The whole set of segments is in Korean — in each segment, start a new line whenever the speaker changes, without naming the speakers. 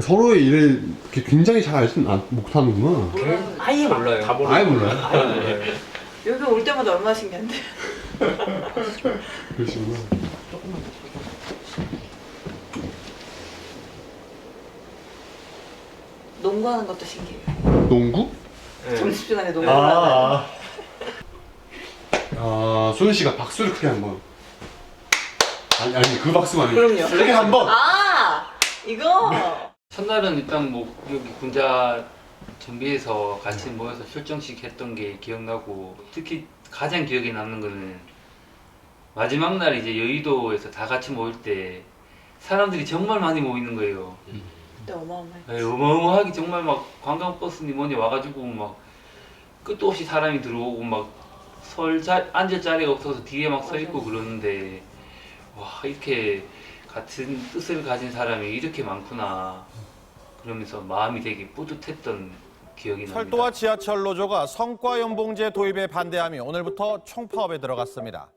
서로의 일을 이렇게 굉장히 잘 알지 못하는구나.
아예 몰라요.
아예 몰라요?
여기 올 때마다 얼마나 신기한데.
그러시구나.
농구하는 것도 신기해요.
농구?
네.
점심시간에 농구를 하는.
소연 씨가 박수를 크게 한번. 아니 그 박수가 아니고.
그럼요.
크게 한번.
이거.
첫날은 일단 뭐 여기 군자 전비에서 같이 모여서 출정식 했던 게 기억나고, 특히 가장 기억에 남는 거는 마지막 날 이제 여의도에서 다 같이 모일 때 사람들이 정말 많이 모이는 거예요.
그때 어마어마해.
네, 어마어마하게 정말 막 관광버스니 뭐니 와가지고 막 끝도 없이 사람이 들어오고 막 앉을 자리가 없어서 뒤에 막 서 있고 그러는데, 와, 이렇게 같은 뜻을 가진 사람이 이렇게 많구나 그러면서 마음이 되게 뿌듯했던 기억이 납니다.
철도와 지하철 노조가 성과연봉제 도입에 반대하며 오늘부터 총파업에 들어갔습니다.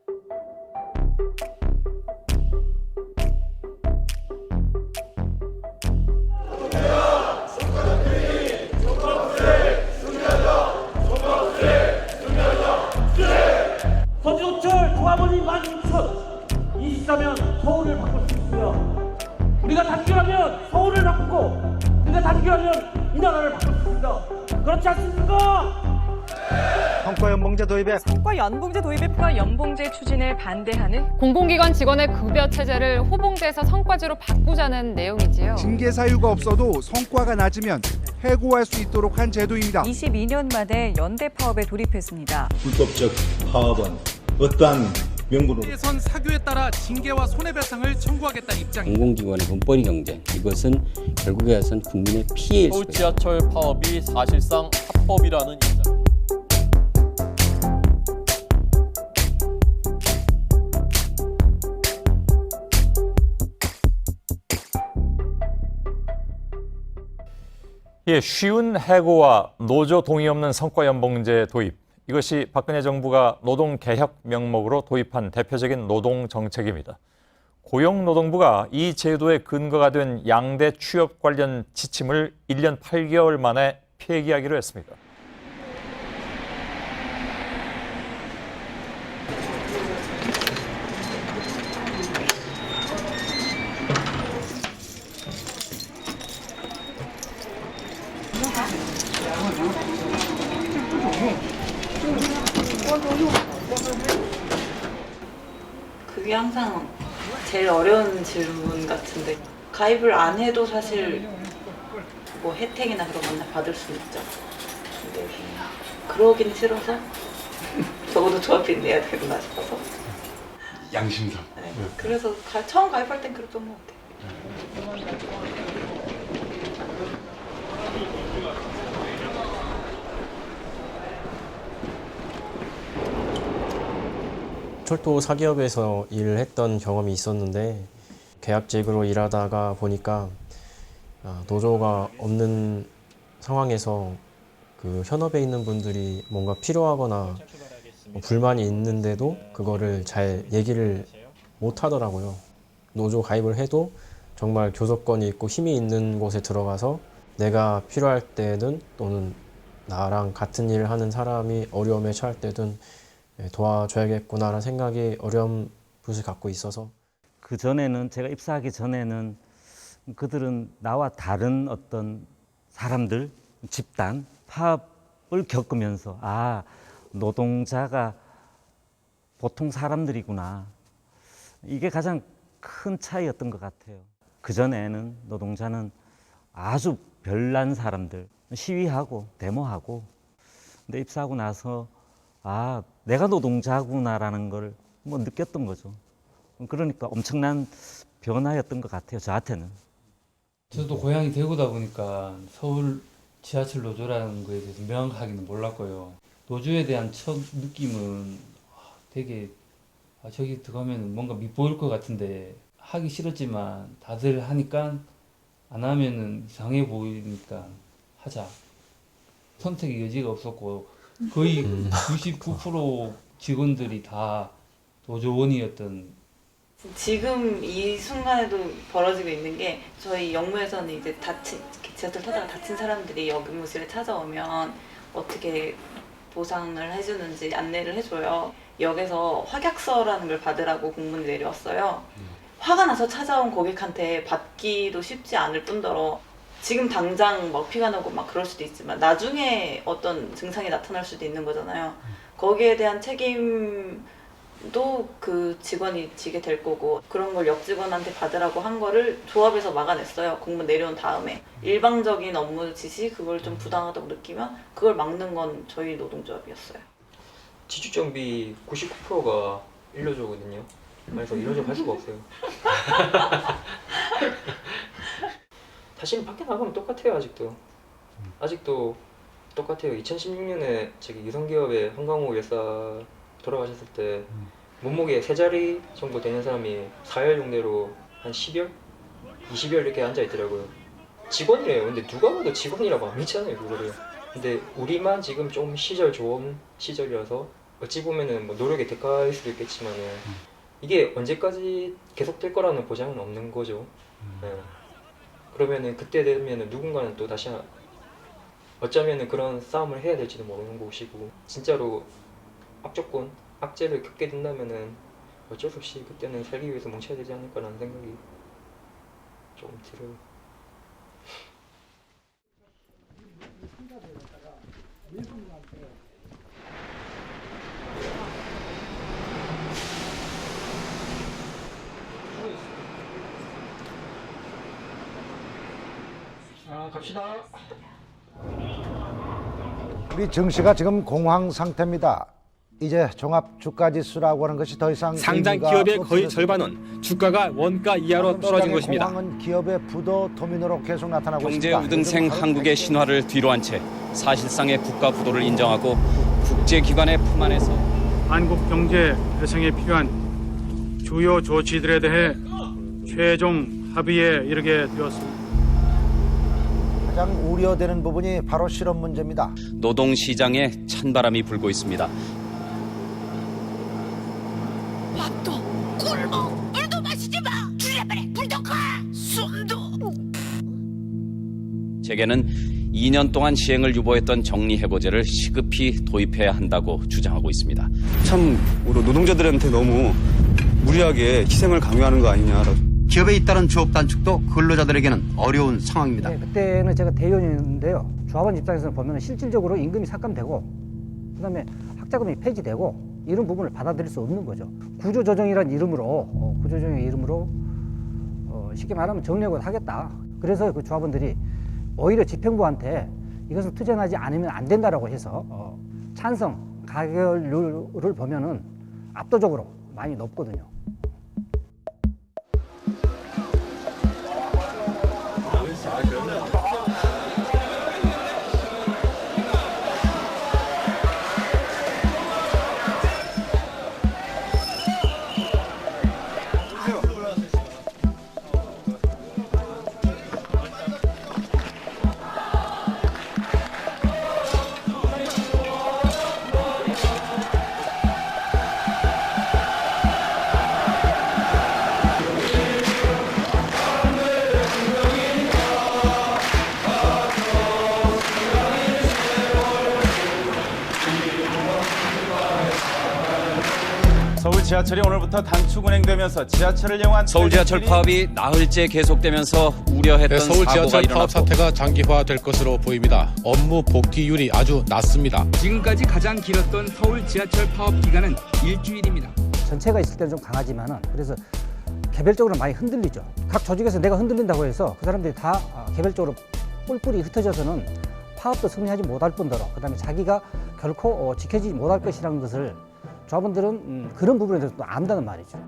서지호철 조합원이 16,000 24면 서울을 바꿀 수 있습니다. 우리가 단결하면 서울을 바꾸고 우리가 단결하면 이 나라를 바꿀 수 있습니다. 그렇지 않습니까?
성과연봉제 도입에
연봉제 추진을 반대하는
공공기관 직원의 급여 체제를 호봉제에서 성과제로 바꾸자는 내용이지요.
징계 사유가 없어도 성과가 낮으면 해고할 수 있도록 한 제도입니다.
22년 만에 연대 파업에 돌입했습니다.
불법적 파업은 어떠한 명분으로
선 사규에 따라 징계와 손해배상을 청구하겠다는 입장입니다.
공공기관의 돈벌이 경쟁, 이것은 결국에선 국민의 피해일 수 있습니다.
지하철 파업이 사실상 합법이라는 입장.
쉬운 해고와 노조 동의 없는 성과연봉제 도입. 이것이 박근혜 정부가 노동개혁 명목으로 도입한 대표적인 노동정책입니다. 고용노동부가 이 제도의 근거가 된 양대 취업 관련 지침을 1년 8개월 만에 폐기하기로 했습니다.
그게 항상 제일 어려운 질문 같은데, 가입을 안 해도 사실 뭐 혜택이나 그런 거나 받을 수 있죠. 근데 그러긴 싫어서 적어도 조합비 내야 되구나 싶어서.
양심상.
네. 그래서 처음 가입할 땐 그랬던 것 같아요.
철도 사기업에서 일을 했던 경험이 있었는데, 계약직으로 일하다가 보니까 노조가 없는 상황에서 그 현업에 있는 분들이 뭔가 필요하거나 불만이 있는데도 그거를 잘 얘기를 못 하더라고요. 노조 가입을 해도 정말 교섭권이 있고 힘이 있는 곳에 들어가서 내가 필요할 때든 또는 나랑 같은 일을 하는 사람이 어려움에 처할 때든 도와줘야겠구나라는 생각이 어렴풋이 갖고 있어서,
그전에는, 제가 입사하기 전에는 그들은 나와 다른 어떤 사람들, 집단, 파업을 겪으면서 노동자가 보통 사람들이구나. 이게 가장 큰 차이였던 것 같아요. 그전에는 노동자는 아주 별난 사람들, 시위하고 데모하고, 근데 입사하고 나서 내가 노동자구나라는 걸 느꼈던 거죠. 그러니까 엄청난 변화였던 것 같아요, 저한테는.
저도 고향이 대구다 보니까 서울 지하철 노조라는 거에 대해서 명확하게는 몰랐고요. 노조에 대한 첫 느낌은 되게 저기 들어가면 뭔가 밉보일 것 같은데, 하기 싫었지만 다들 하니까 안 하면은 이상해 보이니까 하자. 선택의 여지가 없었고, 거의 99% 직원들이 다 노조원이었던
지금 이 순간에도 벌어지고 있는 게 저희 영무에서는 이제 지하철 타다가 다친 사람들이 영무실에 찾아오면 어떻게 보상을 해주는지 안내를 해줘요. 역에서 확약서라는 걸 받으라고 공문이 내려왔어요. 화가 나서 찾아온 고객한테 받기도 쉽지 않을 뿐더러 지금 당장 막 피가 나고 막 그럴 수도 있지만 나중에 어떤 증상이 나타날 수도 있는 거잖아요. 거기에 대한 책임도 그 직원이 지게 될 거고 그런 걸 역 직원한테 받으라고 한 거를 조합에서 막아냈어요. 공문 내려온 다음에. 일방적인 업무 지시 그걸 좀 부당하다고 느끼면 그걸 막는 건 저희 노동조합이었어요.
지출정비 99%가 일료조거든요. 그래서 일료조 할 수가 없어요. 다시는 밖에 나가면 똑같아요. 아직도 똑같아요. 2016년에 저기 유성기업의 한강호 여사 돌아가셨을 때 몸무게 3자리 정도 되는 사람이 4일 용내로 한 10여? 20여 이렇게 앉아있더라고요. 직원이래요. 근데 누가 봐도 직원이라고 안 믿잖아요 그거를. 근데 우리만 지금 좀 시절 좋은 시절이라서 어찌 보면은 뭐 노력의 대가일 수도 있겠지만은 이게 언제까지 계속될 거라는 보장은 없는 거죠. 네. 그러면은 그때 되면은 누군가는 또 다시 어쩌면은 그런 싸움을 해야 될지도 모르는 곳이고 진짜로 악조건, 악재를 겪게 된다면은 어쩔 수 없이 그때는 살기 위해서 뭉쳐야 되지 않을까라는 생각이 조금 들어요.
갑시다. 우리 정 씨가 지금 공황 상태입니다. 이제 종합 주가지수라고 하는 것이 더 이상
상장 기업의 거의 절반은 주가가 원가 이하로 떨어진 것입니다.
공황은 기업의 부도 도미노로 계속 나타나고
경제
있습니다.
우등생 한국의 신화를 뒤로한 채 사실상의 국가 부도를 인정하고 국제기관의 품 안에서
한국 경제 회생에 필요한 주요 조치들에 대해 최종 합의에 이르게 되었습니다.
가장 우려되는 부분이 바로 실업 문제입니다.
노동시장에 찬바람이 불고 있습니다.
밥도 굶어 물도 마시지 마. 주례발에 불도 가. 숨도.
재계는 2년 동안 시행을 유보했던 정리해고제를 시급히 도입해야 한다고 주장하고 있습니다.
참으로 노동자들한테 너무 무리하게 희생을 강요하는 거 아니냐.
기업에 잇따른 조업 단축도 근로자들에게는 어려운 상황입니다.
네, 그때는 제가 대의원이었는데요. 조합원 입장에서 보면 실질적으로 임금이 삭감되고 그다음에 학자금이 폐지되고 이런 부분을 받아들일 수 없는 거죠. 구조조정이라는 이름으로 쉽게 말하면 정리해고를 하겠다. 그래서 그 조합원들이 오히려 집행부한테 이것은 투쟁하지 않으면 안 된다라고 해서 찬성 가결률을 보면은 압도적으로 많이 높거든요.
서울 지하철이 오늘부터 단축 운행되면서 지하철을 이용한
서울 지하철 파업이 나흘째 계속되면서 우려했던
서울
사고가
지하철
일어났고
파업 사태가 장기화될 것으로 보입니다. 업무 복귀율이 아주 낮습니다.
지금까지 가장 길었던 서울 지하철 파업 기간은 일주일입니다.
전체가 있을 때는 좀 강하지만은 그래서 개별적으로 많이 흔들리죠. 각 조직에서 내가 흔들린다고 해서 그 사람들이 다 개별적으로 뿔뿔이 흩어져서는 파업도 승리하지 못할 뿐더러 그다음에 자기가 결코 지켜지지 못할 것이라는 것을 조합원들은 그런 부분에 대해서 또 안다는 말이죠.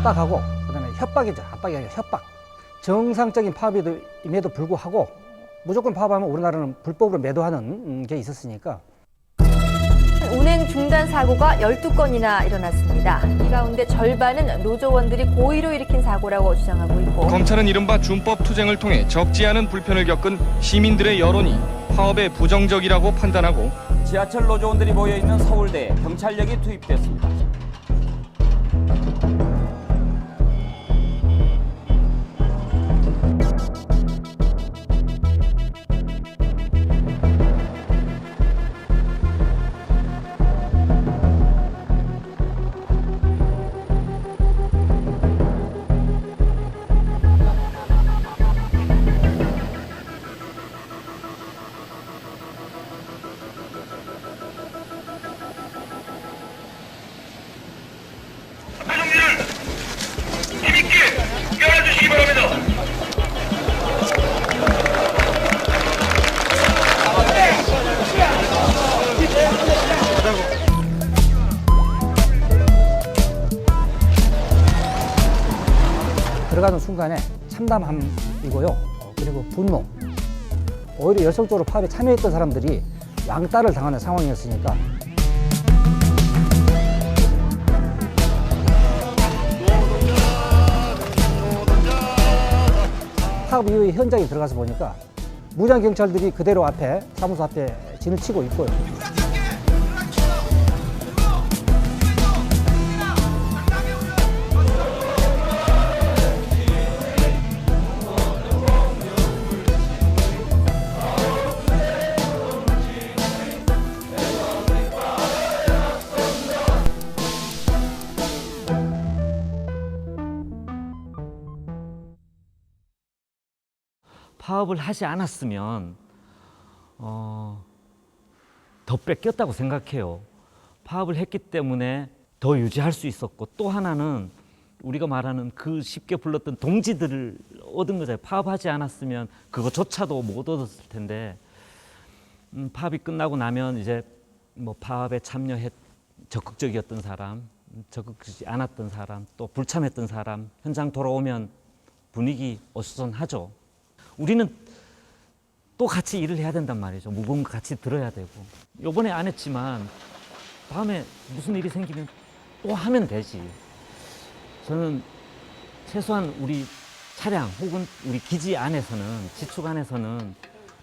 압박하고 그다음에 협박이죠. 압박이 아니라 협박. 정상적인 파업임에도 불구하고 무조건 파업하면 우리나라는 불법으로 매도하는 게 있었으니까.
운행 중단 사고가 12건이나 일어났습니다. 이 가운데 절반은 노조원들이 고의로 일으킨 사고라고 주장하고 있고,
검찰은 이른바 준법 투쟁을 통해 적지 않은 불편을 겪은 시민들의 여론이 파업에 부정적이라고 판단하고
지하철 노조원들이 모여있는 서울대에 경찰력이 투입됐습니다.
들어가는 순간에 참담함이고요. 그리고 분노. 오히려 열성적으로 파업에 참여했던 사람들이 왕따를 당하는 상황이었으니까. 파업 이후에 현장에 들어가서 보니까 무장 경찰들이 그대로 앞에 사무소 앞에 진을 치고 있고요.
파업을 하지 않았으면 더 뺏겼다고 생각해요. 파업을 했기 때문에 더 유지할 수 있었고, 또 하나는 우리가 말하는 그 쉽게 불렀던 동지들을 얻은 거잖아요. 파업하지 않았으면 그거조차도 못 얻었을 텐데, 파업이 끝나고 나면 이제 뭐 파업에 적극적이었던 사람, 적극적이지 않았던 사람, 또 불참했던 사람, 현장 돌아오면 분위기 어수선하죠. 우리는 또 같이 일을 해야 된단 말이죠. 무거운 거 같이 들어야 되고. 요번에 안 했지만 다음에 무슨 일이 생기면 또 하면 되지. 저는 최소한 우리 차량 혹은 우리 기지 안에서는, 지축 안에서는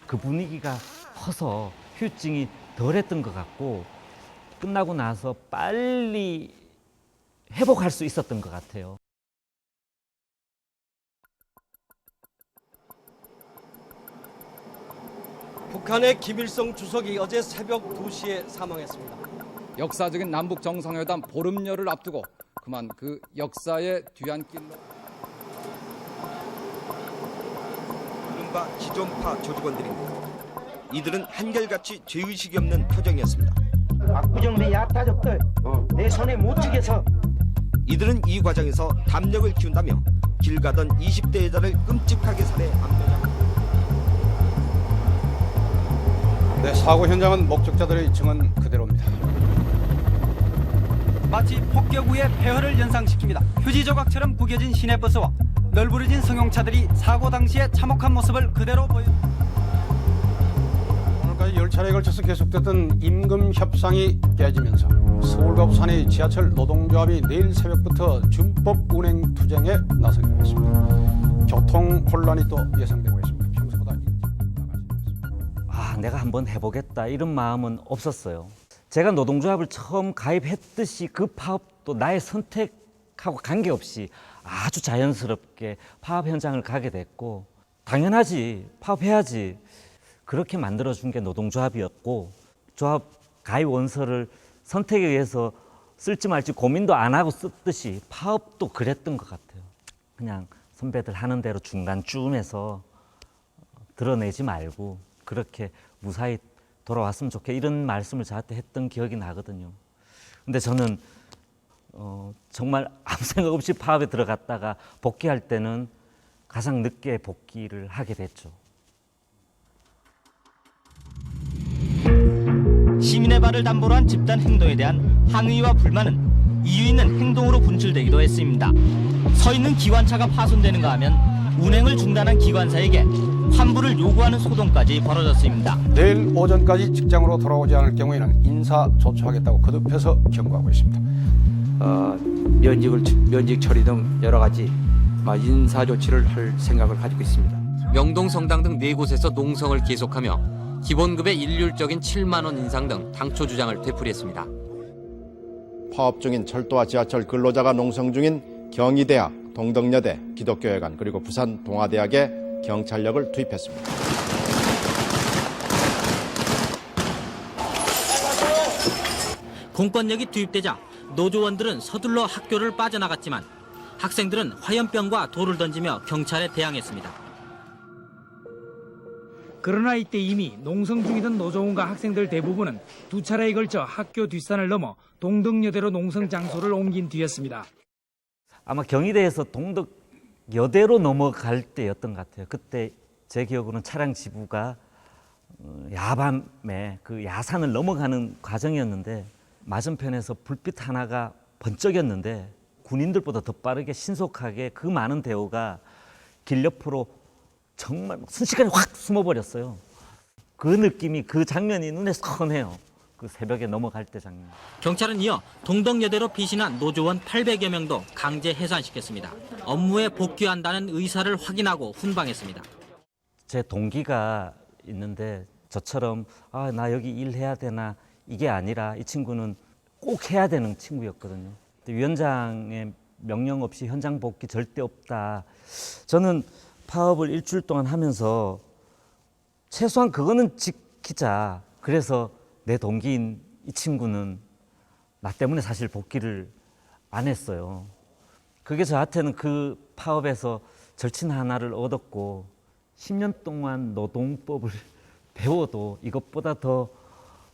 그 분위기가 커서 후유증이 덜했던 것 같고, 끝나고 나서 빨리 회복할 수 있었던 것 같아요.
북한의 김일성 주석이 어제 새벽 2시에 사망했습니다.
역사적인 남북 정상회담 보름여를 앞두고 그만 그 역사의 뒤안길로
이른바 기존파 조직원들입니다. 이들은 한결같이 죄의식이 없는 표정이었습니다.
압구정의 야타족들 내 손에 못 죽여서.
이들은 이 과정에서 담력을 키운다며 길 가던 20대 여자를 끔찍하게 살해 압멸합니다.
네, 사고 현장은 목격자들의 증언 그대로입니다.
마치 폭격 후의 폐허를 연상시킵니다. 휴지 조각처럼 구겨진 시내버스와 널브러진 승용차들이 사고 당시의 참혹한 모습을 그대로 보여줍니다.
오늘까지 10차례에 걸쳐서 계속됐던 임금 협상이 깨지면서 서울과 부산의 지하철 노동조합이 내일 새벽부터 준법 운행 투쟁에 나서기로 했습니다. 교통 혼란이 또 예상되고 있습니다. 평소보다
내가 한번 해보겠다 이런 마음은 없었어요. 제가 노동조합을 처음 가입했듯이 그 파업도 나의 선택하고 관계없이 아주 자연스럽게 파업 현장을 가게 됐고, 당연하지, 파업해야지, 그렇게 만들어준 게 노동조합이었고, 조합 가입 원서를 선택에 의해서 쓸지 말지 고민도 안 하고 썼듯이 파업도 그랬던 것 같아요. 그냥 선배들 하는 대로 중간쯤에서 드러내지 말고 그렇게 무사히 돌아왔으면 좋게, 이런 말씀을 저한테 했던 기억이 나거든요. 근데 저는 정말 아무 생각 없이 파업에 들어갔다가 복귀할 때는 가장 늦게 복귀를 하게 됐죠.
시민의 발을 담보로 한 집단 행동에 대한 항의와 불만은 이유 있는 행동으로 분출되기도 했습니다. 서 있는 기관차가 파손되는가 하면 운행을 중단한 기관사에게 환불을 요구하는 소동까지 벌어졌습니다.
내일 오전까지 직장으로 돌아오지 않을 경우에는 인사 조처하겠다고 거듭해서 경고하고 있습니다.
면직 처리 등 여러 가지 인사 조치를 할 생각을 가지고 있습니다.
명동, 성당 등 4곳에서 농성을 계속하며 기본급의 일률적인 7만 원 인상 등 당초 주장을 되풀이했습니다.
파업 중인 철도와 지하철 근로자가 농성 중인 경희대학, 동덕여대, 기독교회관 그리고 부산 동아대학에 경찰력을 투입했습니다.
공권력이 투입되자 노조원들은 서둘러 학교를 빠져나갔지만 학생들은 화염병과 돌을 던지며 경찰에 대항했습니다.
그러나 이때 이미 농성 중이던 노조원과 학생들 대부분은 두 차례에 걸쳐 학교 뒷산을 넘어 동덕여대로 농성 장소를 옮긴 뒤였습니다.
아마 경희대에서 동덕여대로 넘어갈 때였던 것 같아요. 그때 제 기억으로는 차량 지부가 야밤에 그 야산을 넘어가는 과정이었는데 맞은편에서 불빛 하나가 번쩍였는데 군인들보다 더 빠르게 신속하게 그 많은 대우가 길 옆으로 정말 순식간에 확 숨어버렸어요. 그 느낌이, 그 장면이 눈에 선해요. 그 새벽에 넘어갈 때 장면.
경찰은 이어 동덕여대로 피신한 노조원 800여 명도 강제 해산시켰습니다. 업무에 복귀한다는 의사를 확인하고 훈방했습니다.
제 동기가 있는데 저처럼 나 여기 일해야 되나 이게 아니라 이 친구는 꼭 해야 되는 친구였거든요. 위원장의 명령 없이 현장 복귀 절대 없다. 저는 파업을 일주일 동안 하면서 최소한 그거는 지키자. 그래서 내 동기인 이 친구는 나 때문에 사실 복귀를 안 했어요. 그게 저한테는 그 파업에서 절친 하나를 얻었고 10년 동안 노동법을 배워도 이것보다 더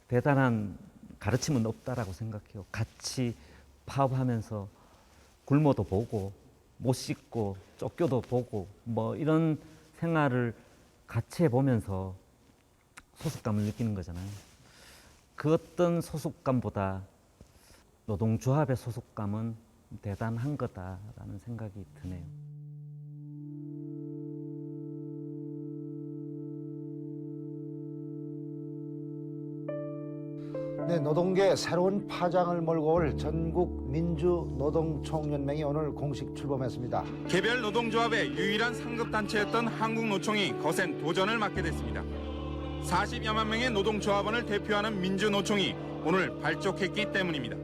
대단한 가르침은 없다라고 생각해요. 같이 파업하면서 굶어도 보고 못 씻고 쫓겨도 보고 뭐 이런 생활을 같이 해보면서 소속감을 느끼는 거잖아요. 그 어떤 소속감보다 노동조합의 소속감은 대단한 거다라는 생각이 드네요.
네, 노동계 새로운 파장을 몰고 올 전국 민주노동총연맹이 오늘 공식 출범했습니다.
개별 노동조합의 유일한 상급단체였던 한국노총이 거센 도전을 맞게 됐습니다. 40여만 명의 노동조합원을 대표하는 민주노총이 오늘 발족했기 때문입니다.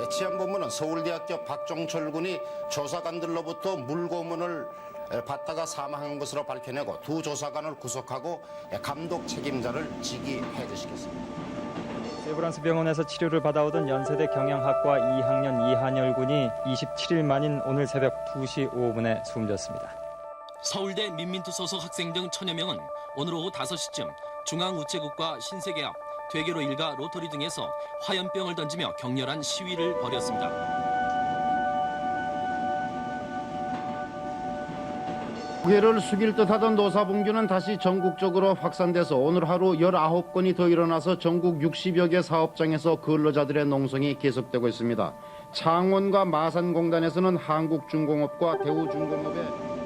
치안본부는 서울대학교 박종철 군이 조사관들로부터 물고문을 받다가 사망한 것으로 밝혀내고 두 조사관을 구속하고 감독 책임자를 직위해 주시겠습니다.
세브란스 병원에서 치료를 받아오던 연세대 경영학과 2학년 이한열 군이 27일 만인 오늘 새벽 2시 5분에 숨졌습니다.
서울대 민민투 소속 학생 등 1000여 명은 오늘 오후 5시쯤 중앙우체국과 신세계 앞 퇴계로 일가 로터리 등에서 화염병을 던지며 격렬한 시위를 벌였습니다.
고개를 숙일 듯하던 노사분규는 다시 전국적으로 확산돼서 오늘 하루 19건이 더 일어나서 전국 60여 개 사업장에서 근로자들의 농성이 계속되고 있습니다. 창원과 마산공단에서는 한국중공업과 대우중공업의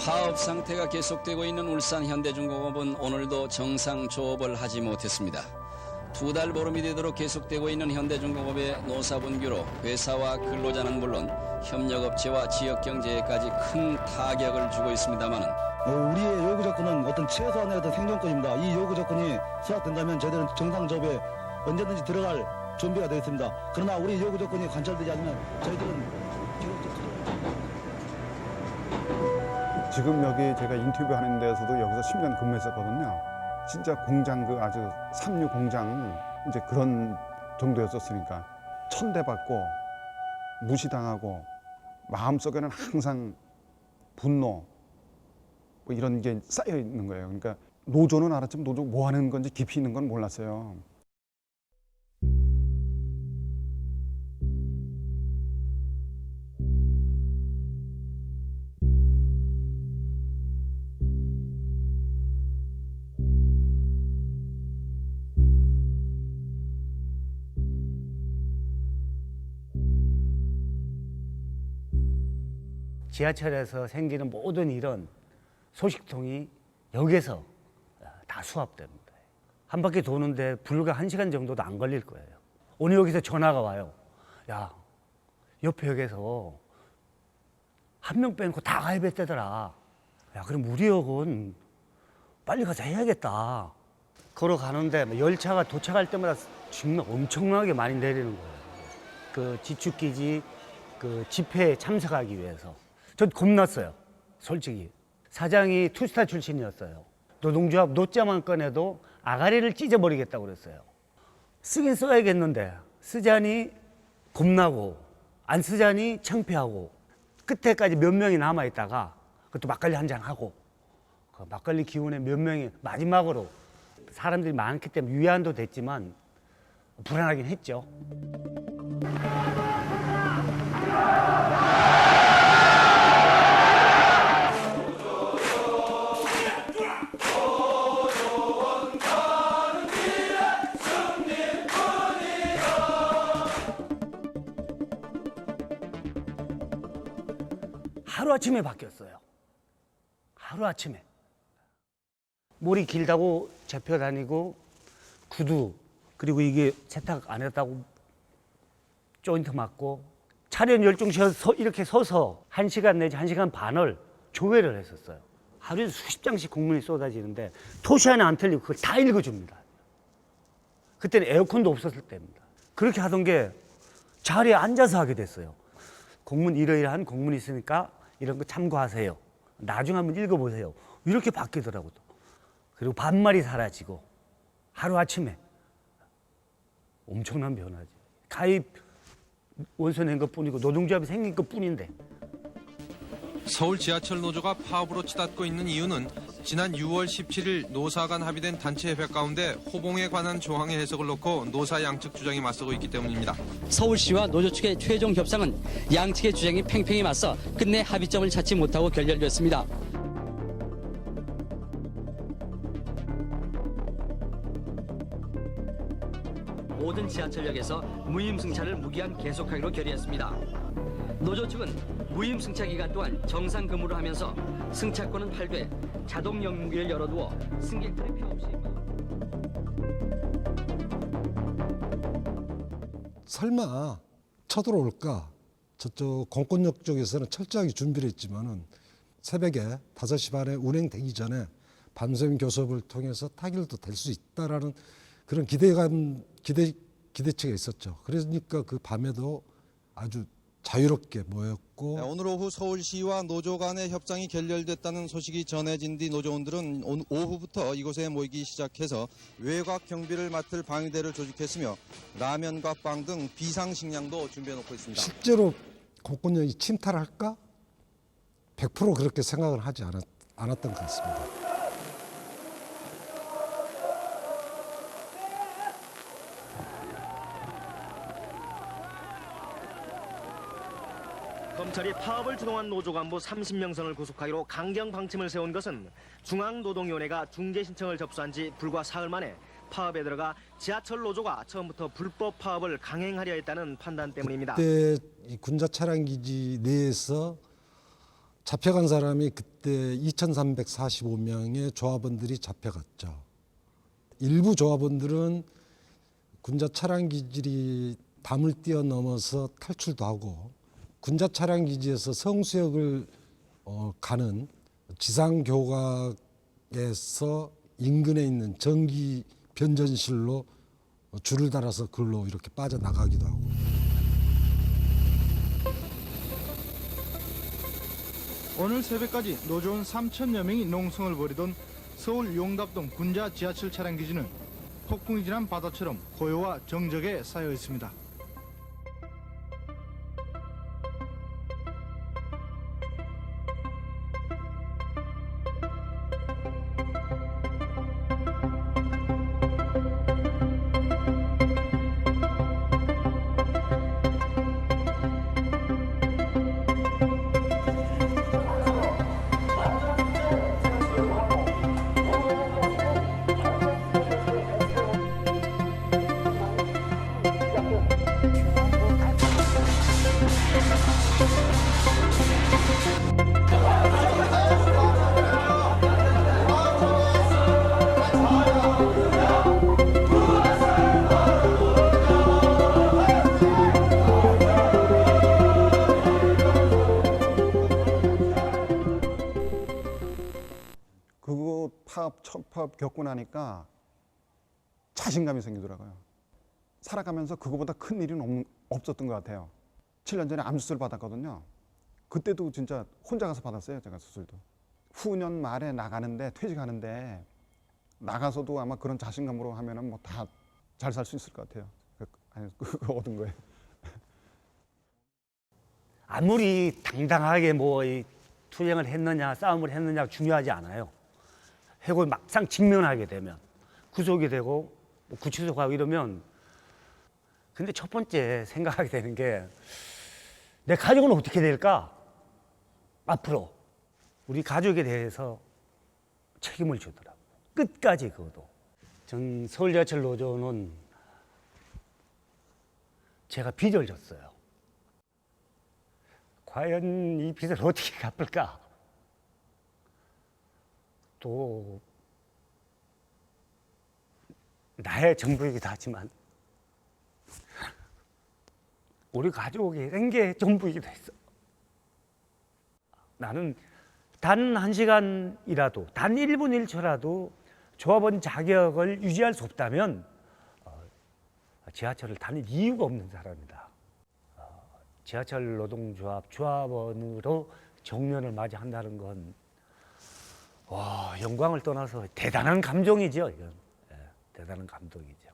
파업 상태가 계속되고 있는 울산 현대중공업은 오늘도 정상 조업을 하지 못했습니다. 2달 보름이 되도록 계속되고 있는 현대중공업의 노사분규로 회사와 근로자는 물론 협력업체와 지역경제에까지 큰 타격을 주고 있습니다만
우리의 요구 조건은 어떤 최소한의 어떤 생존권입니다. 이 요구 조건이 수락된다면 저희들은 정상 조업에 언제든지 들어갈 준비가 되어 있습니다. 그러나 우리 요구 조건이 관철되지 않으면 저희들은
지금 여기 제가 인터뷰하는 데서도 여기서 10년 근무했었거든요. 진짜 공장 아주 삼류 공장 이제 그런 정도였었으니까 천대받고 무시당하고 마음속에는 항상 분노, 뭐 이런 게 쌓여 있는 거예요. 그러니까 노조는 알았지만 노조 뭐 하는 건지 깊이 있는 건 몰랐어요.
지하철에서 생기는 모든 이런 소식통이 여기에서 다 수합됩니다. 한 바퀴 도는데 불과 1시간 정도도 안 걸릴 거예요. 오늘 여기서 전화가 와요. 야, 옆에 역에서 한 명 빼놓고 다 가입했대더라. 야, 그럼 우리 역은 빨리 가서 해야겠다. 걸어가는데 열차가 도착할 때마다 정말 엄청나게 많이 내리는 거예요. 그 지축기지 그 집회에 참석하기 위해서. 전 겁났어요, 솔직히. 사장이 투스타 출신이었어요. 노동조합 노자만 꺼내도 아가리를 찢어버리겠다고 그랬어요. 쓰긴 써야겠는데 쓰자니 겁나고 안 쓰자니 창피하고 끝에까지 몇 명이 남아있다가 그것도 막걸리 한잔 하고 그 막걸리 기운에 몇 명이 마지막으로 사람들이 많기 때문에 위안도 됐지만 불안하긴 했죠. 하루아침에 바뀌었어요. 하루아침에. 머리 길다고 잡혀 다니고 구두 그리고 이게 세탁 안 했다고 조인트 맞고 차련 열중시켜서 이렇게 서서 1시간 내지 1시간 반을 조회를 했었어요. 하루에 수십 장씩 공문이 쏟아지는데 토시 하나 안 틀리고 그걸 다 읽어줍니다. 그때는 에어컨도 없었을 때입니다. 그렇게 하던 게 자리에 앉아서 하게 됐어요. 공문 이러이러한 공문이 있으니까 이런 거 참고하세요. 나중에 한번 읽어보세요. 이렇게 바뀌더라고요. 그리고 반말이 사라지고 하루아침에 엄청난 변화지. 가입 원서 낸 것뿐이고 노동조합이 생긴 것뿐인데.
서울 지하철 노조가 파업으로 치닫고 있는 이유는 지난 6월 17일 노사 간 합의된 단체 협약 가운데 호봉에 관한 조항의 해석을 놓고 노사 양측 주장이 맞서고 있기 때문입니다.
서울시와 노조 측의 최종 협상은 양측의 주장이 팽팽히 맞서 끝내 합의점을 찾지 못하고 결렬됐습니다. 모든 지하철역에서 무임승차를 무기한 계속하기로 결의했습니다. 노조 측은 무임승차 기간 동안 정상 근무를 하면서 승차권은 팔되 자동 영무기를 열어두어 승객들이 필요 없이
설마 쳐들어올까? 저쪽 공권역 쪽에서는 철저하게 준비를 했지만은 새벽에 5시 반에 운행되기 전에 밤샘 교섭을 통해서 타결도 될 수 있다라는 그런 기대치가 있었죠. 그러니까 그 밤에도 아주 자유롭게 모였고.
오늘 오후 서울시와 노조 간의 협상이 결렬됐다는 소식이 전해진 뒤 노조원들은 오후부터 이곳에 모이기 시작해서 외곽 경비를 맡을 방위대를 조직했으며 라면과 빵 등 비상식량도 준비해놓고 있습니다.
실제로 공권력이 침탈할까? 100% 그렇게 생각을 하지 않았던 것 같습니다.
검찰이 파업을 주동한 노조 간부 30명 선을 구속하기로 강경 방침을 세운 것은 중앙노동위원회가 중재 신청을 접수한 지 불과 사흘 만에 파업에 들어가 지하철 노조가 처음부터 불법 파업을 강행하려 했다는 판단 때문입니다.
그때 이 군자 차량 기지 내에서 잡혀간 사람이 그때 2,345명의 조합원들이 잡혀갔죠. 일부 조합원들은 군자 차량 기지를 담을 뛰어넘어서 탈출도 하고 군자 차량 기지에서 성수역을 가는 지상교각에서 인근에 있는 전기 변전실로 줄을 달아서 그걸로 이렇게 빠져나가기도 하고.
오늘 새벽까지 노조원 3,000여 명이 농성을 벌이던 서울 용답동 군자 지하철 차량 기지는 폭풍이 지난 바다처럼 고요와 정적에 쌓여 있습니다.
첫 파업 겪고 나니까 자신감이 생기더라고요. 살아가면서 그거보다 큰 일은 없었던 것 같아요. 7년 전에 암 수술 받았거든요. 그때도 진짜 혼자 가서 받았어요. 제가 수술도. 후년 말에 나가는데 퇴직하는데 나가서도 아마 그런 자신감으로 하면은 뭐 다 잘 살 수 있을 것 같아요. 그거 얻은 거예요.
아무리 당당하게 뭐 투쟁을 했느냐 싸움을 했느냐 중요하지 않아요. 해고 막상 직면하게 되면 구속이 되고 뭐 구치소가고 이러면 근데 첫 번째 생각하게 되는 게 내 가족은 어떻게 될까? 앞으로 우리 가족에 대해서 책임을 주더라고요. 끝까지 그것도. 전 서울지하철 노조는 제가 빚을 졌어요. 과연 이 빚을 어떻게 갚을까? 또 나의 전부이기도 하지만 우리 가족이 된 게 전부이기도 했어. 나는 단 1시간이라도, 단 1분 1초라도 조합원 자격을 유지할 수 없다면 지하철을 다닐 이유가 없는 사람이다. 지하철 노동조합 조합원으로 정년을 맞이한다는 건 영광을 떠나서 대단한 감동이죠. 이건. 대단한 감동이죠.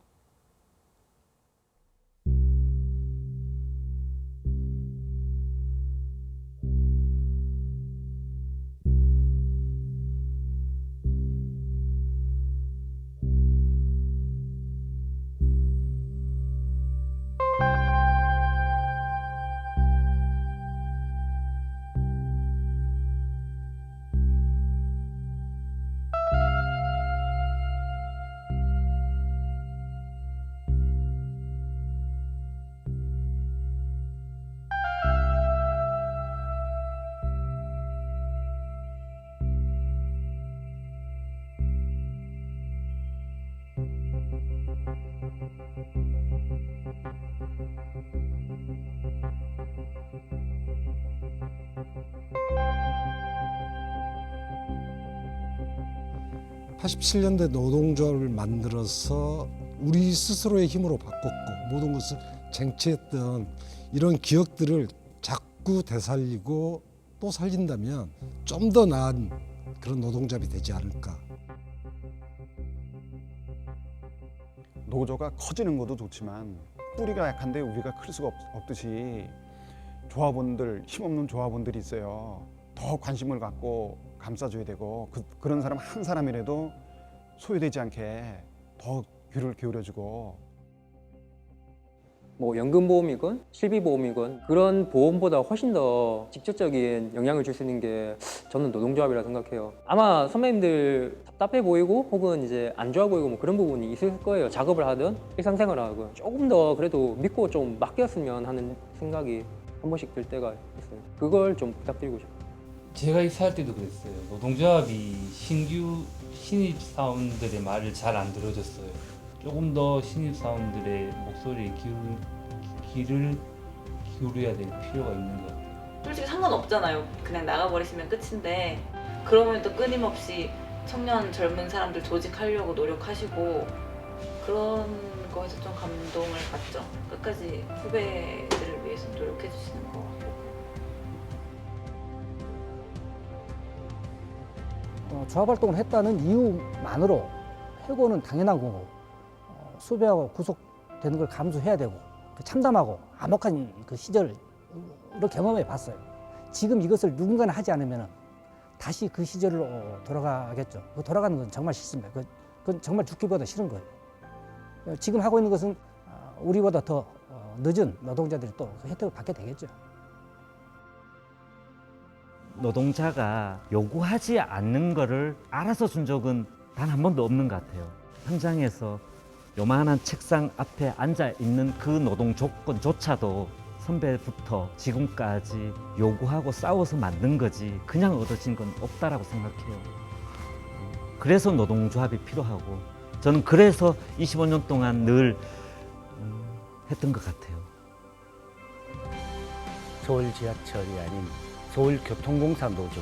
(87년대) 노동조합을 만들어서 우리 스스로의 힘으로 바꿨고 모든 것을 쟁취했던 이런 기억들을 자꾸 되살리고 또 살린다면 좀 더 나은 그런 노동조합이 되지 않을까.
노조가 커지는 것도 좋지만 뿌리가 약한데 우리가 클 수가 없듯이 조합원들, 힘없는 조합원들이 있어요. 더 관심을 갖고 감싸줘야 되고 그런 사람 한 사람이라도 소외되지 않게 더 귀를 기울여주고.
뭐 연금보험이건 실비보험이건 그런 보험보다 훨씬 더 직접적인 영향을 줄 수 있는 게 저는 노동조합이라 생각해요. 아마 선배님들 답답해 보이고 혹은 이제 안 좋아 보이고 뭐 그런 부분이 있을 거예요. 작업을 하든 일상생활을 하든 조금 더 그래도 믿고 좀 맡겼으면 하는 생각이 한 번씩 들 때가 있어요. 그걸 좀 부탁드리고 싶어요.
제가 입사할 때도 그랬어요. 노동조합이 신규 신입사원들의 말을 잘 안 들어줬어요. 조금 더 신입사원들의 목소리에 귀를 기울여야 될 필요가 있는 것 같아요.
솔직히 상관없잖아요. 그냥 나가버리시면 끝인데 그러면 또 끊임없이 청년 젊은 사람들 조직하려고 노력하시고 그런 거에서 좀 감동을 받죠. 끝까지 후배들을 위해서 노력해 주시는 것 같고.
조합 활동을 했다는 이유만으로 해고는 당연한 거고 수배하고 구속되는 걸 감수해야 되고 참담하고 암흑한 그 시절을 경험해 봤어요. 지금 이것을 누군가는 하지 않으면 다시 그 시절로 돌아가겠죠. 돌아가는 건 정말 싫습니다. 그건 정말 죽기보다 싫은 거예요. 지금 하고 있는 것은 우리보다 더 늦은 노동자들이 또 그 혜택을 받게 되겠죠.
노동자가 요구하지 않는 거를 알아서 준 적은 단 한 번도 없는 것 같아요. 현장에서 요만한 책상 앞에 앉아 있는 그 노동 조건조차도 선배부터 지금까지 요구하고 싸워서 만든 거지 그냥 얻어진 건 없다라고 생각해요. 그래서 노동조합이 필요하고 저는 그래서 25년 동안 늘 했던 것 같아요.
서울지하철이 아닌 서울교통공사 노조.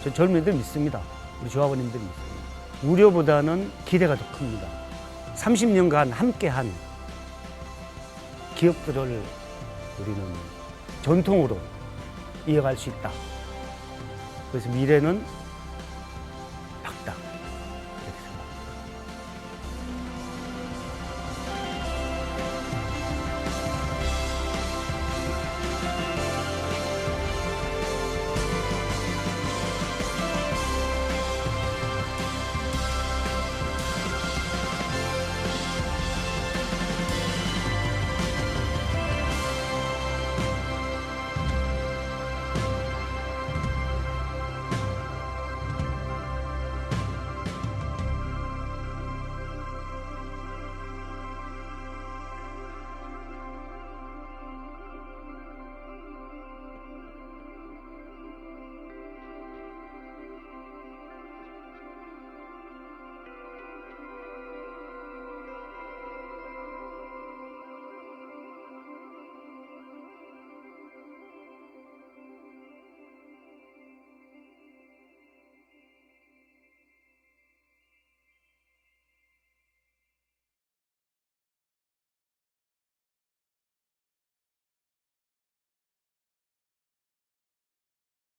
저 젊은이들 믿습니다. 우리 조합원님들 믿습니다. 우려보다는 기대가 더 큽니다. 30년간 함께한 기업들을 우리는 전통으로 이어갈 수 있다. 그래서 미래는